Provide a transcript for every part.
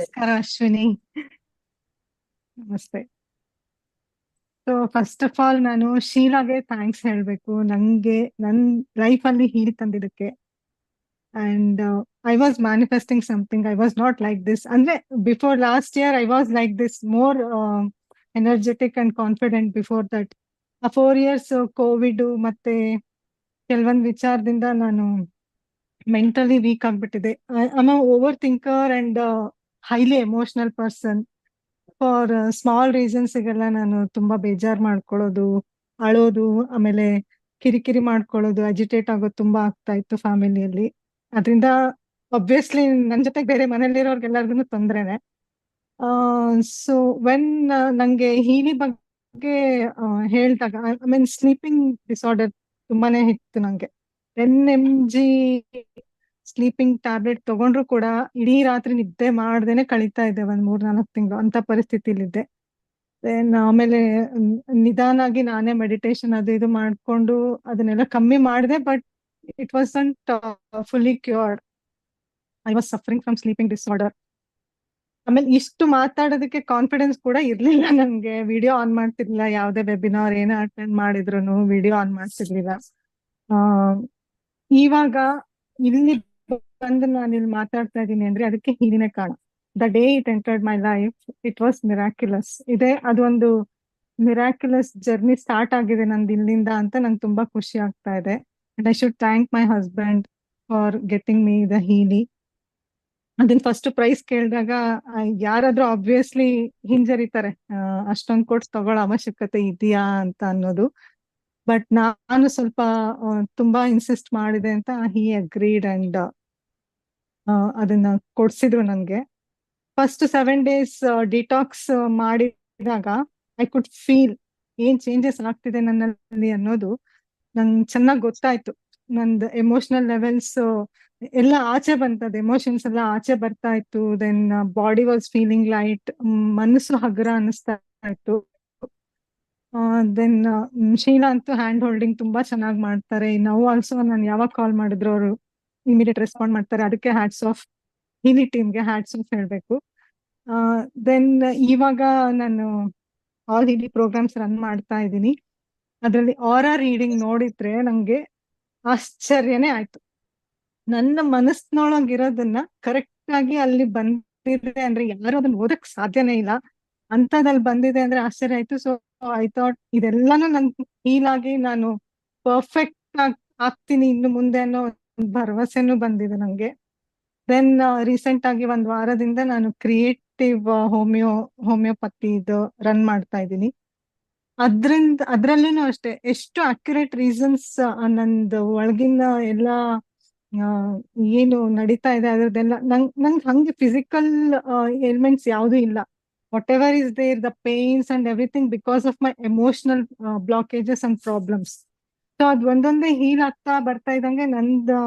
ನಮಸ್ಕಾರ ಅಶ್ವಿನಿ. ನಮಸ್ತೆ. So first of all ನಾನು ಶೀಲಾಗೆ ಥ್ಯಾಂಕ್ಸ್ ಹೇಳ್ಬೇಕು, ನಂಗೆ ನನ್ ಲೈಫ್ ಅಲ್ಲಿ ಹೀಲ್ ತಂದಿದ್ದಕ್ಕೆ. And I was manifesting something. I was not like this. ಅಂದ್ರೆ before last year I was like this, more energetic and confident before that. ಆ 4 ಇಯರ್ಸ್ ಕೋವಿಡ್ ಮತ್ತೆ ಕೆಲವೊಂದು ವಿಚಾರದಿಂದ ನಾನು ಮೆಂಟಲಿ ವೀಕ್ ಆಗ್ಬಿಟ್ಟಿದೆ. I am over thinker and highly emotional person. For small ರೀಸನ್ಸ್ಗೆಲ್ಲ ನಾನು ತುಂಬಾ ಬೇಜಾರ್ ಮಾಡ್ಕೊಳ್ಳೋದು, ಅಳೋದು, ಆಮೇಲೆ ಕಿರಿಕಿರಿ ಮಾಡ್ಕೊಳ್ಳೋದು, ಅಜಿಟೇಟ್ ಆಗೋದು ತುಂಬಾ ಆಗ್ತಾ ಇತ್ತು ಫ್ಯಾಮಿಲಿಯಲ್ಲಿ. ಅದರಿಂದ ಒಬ್ವಿಯಸ್ಲಿ ನನ್ ಜೊತೆ ಬೇರೆ ಮನೇಲಿರೋರ್ಗೆಲ್ಲರಿಗೂ ತೊಂದ್ರೆನೆ. ಸೊ ವೆನ್ ನಂಗೆ ಹೀಲಿ ಬಗ್ಗೆ ಹೇಳ್ದಾಗ, ಐ ಮೀನ್ ಸ್ಲೀಪಿಂಗ್ ಡಿಸಾರ್ಡರ್ ತುಂಬಾನೇ ಇತ್ತು ನಂಗೆ. 10 mg ಸ್ಲೀಪಿಂಗ್ ಟ್ಯಾಬ್ಲೆಟ್ ತಗೊಂಡ್ರು ಕೂಡ ಇಡೀ ರಾತ್ರಿ ನಿದ್ದೆ ಮಾಡ್ದೇನೆ ಕಳೀತಾ ಇದ್ದೆ, 1 3 4 ತಿಂಗಳು ಅಂತ ಪರಿಸ್ಥಿತಿಲಿದ್ದೆ. ದೆನ್ ಆಮೇಲೆ ನಿಧಾನಾಗಿ ನಾನೇ ಮೆಡಿಟೇಷನ್ ಅದು ಇದು ಮಾಡ್ಕೊಂಡು ಅದನ್ನೆಲ್ಲ ಕಮ್ಮಿ ಮಾಡಿದೆ. But it wasn't fully cured. I was suffering from sleeping disorder. ಆಮೇಲೆ ಇಷ್ಟು ಮಾತಾಡೋದಕ್ಕೆ ಕಾನ್ಫಿಡೆನ್ಸ್ ಕೂಡ ಇರ್ಲಿಲ್ಲ ನನ್ಗೆ. ವಿಡಿಯೋ ಆನ್ ಮಾಡ್ತಿರ್ಲಿಲ್ಲ, ಯಾವ್ದೇ ವೆಬಿನಾರ್ ಏನೇ ಅಟೆಂಡ್ ಮಾಡಿದ್ರು ವಿಡಿಯೋ ಆನ್ ಮಾಡ್ತಿರ್ಲಿಲ್ಲ. ಆ ಇವಾಗ ಇಲ್ಲಿ ಬಂದು ನಾನು ಇಲ್ಲಿ ಮಾತಾಡ್ತಾ ಇದ್ದೀನಿ ಅಂದ್ರೆ ಅದಕ್ಕೆ ಹೀಲಿನೇ ಕಾರಣ. The day it entered my life, it was miraculous. ಇದೆ ಅದೊಂದು ಮಿರಾಕ್ಯುಲಸ್ ಜರ್ನಿ ಸ್ಟಾರ್ಟ್ ಆಗಿದೆ ನಂದು ಇಲ್ಲಿಂದ ಅಂತ ನಂಗೆ ತುಂಬಾ ಖುಷಿ ಆಗ್ತಾ ಇದೆ. And I should thank my husband for getting me the heal. ಅದನ್ನ ಫಸ್ಟ್ ಪ್ರೈಸ್ ಕೇಳಿದಾಗ ಯಾರಾದ್ರೂ ಆಬ್ವಿಯಸ್ಲಿ ಹಿಂಜರಿತಾರೆ, ಅಷ್ಟೊಂದು ಕೊಟ್ಟು ತಗೊಳ್ಳೋ ಅವಶ್ಯಕತೆ ಇದೆಯಾ ಅಂತ ಅನ್ನೋದು. ಬಟ್ ನಾನು ಸ್ವಲ್ಪ ತುಂಬಾ ಇನ್ಸಿಸ್ಟ್ ಮಾಡಿದೆ ಅಂತ ಹಿ ಅಗ್ರೀಡ್ ಅಂಡ್ ಅದನ್ನ ಕೊಡ್ಸಿದ್ರು ನನ್ಗೆ. ಫಸ್ಟ್ 7 days ಡಿಟಾಕ್ಸ್ ಮಾಡಿದಾಗ ಐ ಕುಡ್ ಫೀಲ್ ಏನ್ ಚೇಂಜಸ್ ಆಗ್ತಿದೆ ನನ್ನಲ್ಲಿ ಅನ್ನೋದು ನಂಗೆ ಚೆನ್ನಾಗಿ ಗೊತ್ತಾಯ್ತು. ನಂದು ಎಮೋಷನಲ್ ಲೆವೆಲ್ಸ್ ಎಲ್ಲ ಆಚೆ ಬಂತದ, ಎಮೋಷನ್ಸ್ ಎಲ್ಲ ಆಚೆ ಬರ್ತಾ ಇತ್ತು. Then body was feeling light, ಮನಸ್ಸು ಹಗುರ ಅನಿಸ್ತಾ ಇತ್ತು. ದೆನ್ ಶೀಲಾ ಅಂತೂ ಹ್ಯಾಂಡ್ ಹೋಲ್ಡಿಂಗ್ ತುಂಬಾ ಚೆನ್ನಾಗಿ ಮಾಡ್ತಾರೆ. ನಾವು ಆಲ್ಸೋ ನಾನು ಯಾವಾಗ ಕಾಲ್ ಮಾಡಿದ್ರು ಅವರು ಇಮಿಡಿಯೇಟ್ ರೆಸ್ಪಾಂಡ್ ಮಾಡ್ತಾರೆ. ಅದಕ್ಕೆ ಹ್ಯಾಟ್ಸ್ ಆಫ್, ಹೀಲಿ ಟೀಮ್ಗೆ ಹ್ಯಾಟ್ಸ್ ಆಫ್ ಹೇಳ್ಬೇಕು. ದೆನ್ ಇವಾಗ ನಾನು ಆಲ್ ಹೀಲಿ ಪ್ರೋಗ್ರಾಮ್ಸ್ ರನ್ ಮಾಡ್ತಾ ಇದ್ದೀನಿ. ಅದರಲ್ಲಿ ಆರಾ ರೀಡಿಂಗ್ ನೋಡಿದ್ರೆ ನಂಗೆ ಆಶ್ಚರ್ಯನೇ ಆಯ್ತು. ನನ್ನ ಮನಸ್ಸಿನೊಳಗಿರೋದನ್ನ ಕರೆಕ್ಟ್ ಆಗಿ ಅಲ್ಲಿ ಬಂದಿದೆ ಅಂದ್ರೆ ಯಾರು ಅದನ್ನ ಓದಕ್ ಸಾಧ್ಯನೇ ಇಲ್ಲ, ಅಂತದಲ್ಲಿ ಬಂದಿದೆ ಅಂದ್ರೆ ಆಶ್ಚರ್ಯ ಆಯ್ತು. ಸೊ ಐ ಥಾಟ್ ಇದೆಲ್ಲಾನು ನನ್ ಹೀಲ್ ಆಗಿ ನಾನು ಪರ್ಫೆಕ್ಟ್ ಆಗ್ತೀನಿ ಇನ್ನು ಮುಂದೆ ಅನ್ನೋ ಒಂದ್ ಭರವಸೆನೂ ಬಂದಿದೆ ನಂಗೆ. ದೆನ್ ರೀಸೆಂಟ್ ಆಗಿ 1 ವಾರದಿಂದ ನಾನು ಕ್ರಿಯೇಟಿವ್ ಹೋಮಿಯೋಪತಿ ಇದು ರನ್ ಮಾಡ್ತಾ ಇದ್ದೀನಿ. ಅದ್ರಲ್ಲೂ ಅಷ್ಟೇ ಎಷ್ಟು ಅಕ್ಯುರೇಟ್ ರೀಸನ್ಸ್ ನಂದು ಒಳಗಿನ ಎಲ್ಲ ಆ, ಏನು ನಡೀತಾ ಇದೆ ಅದ್ರದ್ದೆಲ್ಲ ನಂಗೆ ಹಂಗೆ ಫಿಸಿಕಲ್ ಏಲ್ಮೆಂಟ್ಸ್ ಯಾವ್ದು ಇಲ್ಲ. Whatever is there, the pains and everything because of my emotional blockages and problems. So ಅದ್ ಒಂದೊಂದೇ ಹೀಲ್ ಆಗ್ತಾ ಬರ್ತಾ ಇದ್ದಂಗೆ ನಂದು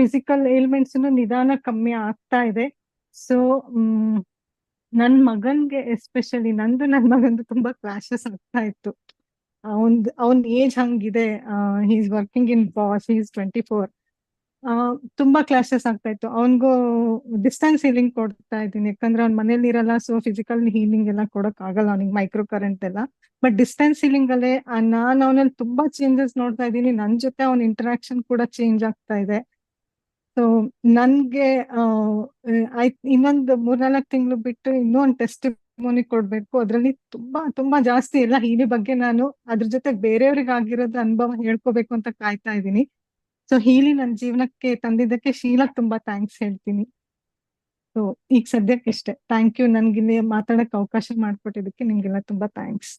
ಫಿಸಿಕಲ್ ಏಲ್ಮೆಂಟ್ಸ್ ನಿಧಾನ ಕಮ್ಮಿ ಆಗ್ತಾ ಇದೆ. ಸೊ ನನ್ ಮಗನ್ಗೆ ಎಸ್ಪೆಷಲಿ ನನ್ ಮಗಂದು ತುಂಬಾ ಕ್ಲಾಶಸ್ ಆಗ್ತಾ ಇತ್ತು. ಅವನ್ ಏಜ್ ಹಂಗಿದೆ. Is working in Bosch, is 24. ತುಂಬಾ ಕ್ಲಾಶಸ್ ಆಗ್ತಾ ಇತ್ತು. ಅವನ್ಗೂ ಡಿಸ್ಟೆನ್ಸ್ ಹೀಲಿಂಗ್ ಕೊಡ್ತಾ ಇದ್ದೀನಿ, ಯಾಕಂದ್ರೆ ಅವ್ನ ಮನೇಲಿ ಇರಲ್ಲ. ಸೊ ಫಿಸಿಕಲ್ ಹೀಲಿಂಗ್ ಎಲ್ಲ ಕೊಡಕ್ ಆಗಲ್ಲ ಅವನಿಗೆ, ಮೈಕ್ರೋ ಕರೆಂಟ್ ಎಲ್ಲ. ಬಟ್ ಡಿಸ್ಟೆನ್ಸ್ ಹೀಲಿಂಗ್ ಅಲ್ಲೇ ನಾನು ಅವನಲ್ಲಿ ತುಂಬಾ ಚೇಂಜಸ್ ನೋಡ್ತಾ ಇದ್ದೀನಿ. ನನ್ ಜೊತೆ ಅವನ ಇಂಟರಾಕ್ಷನ್ ಕೂಡ ಚೇಂಜ್ ಆಗ್ತಾ ಇದೆ. ಸೊ ನನ್ಗೆ ಇನ್ನೊಂದು 3 4 ತಿಂಗಳು ಬಿಟ್ಟು ಇನ್ನೂ ಒಂದು ಟೆಸ್ಟ್ ಕೊಡ್ಬೇಕು. ಅದ್ರಲ್ಲಿ ತುಂಬಾ ತುಂಬಾ ಜಾಸ್ತಿ ಎಲ್ಲ ಹೀಲಿ ಬಗ್ಗೆ ನಾನು ಅದ್ರ ಜೊತೆ ಬೇರೆಯವ್ರಿಗೆ ಆಗಿರೋದು ಅನುಭವ ಹೇಳ್ಕೋಬೇಕು ಅಂತ ಕಾಯ್ತಾ ಇದ್ದೀನಿ. ಸೊ ಹೀಲಿ ನನ್ನ ಜೀವನಕ್ಕೆ ತಂದಿದ್ದಕ್ಕೆ ಶೀಲಾಗ್ ತುಂಬಾ ಥ್ಯಾಂಕ್ಸ್ ಹೇಳ್ತೀನಿ. ಸೊ ಈಗ ಸದ್ಯಕ್ಕೆ ಇಷ್ಟೇ. ಥ್ಯಾಂಕ್ ಯು, ನನ್ಗಿಲ್ಲಿ ಮಾತಾಡಕ್ ಅವಕಾಶ ಮಾಡ್ಕೊಟ್ಟಿದ್ದಕ್ಕೆ ನಿಮ್ಗೆಲ್ಲ ತುಂಬಾ ಥ್ಯಾಂಕ್ಸ್.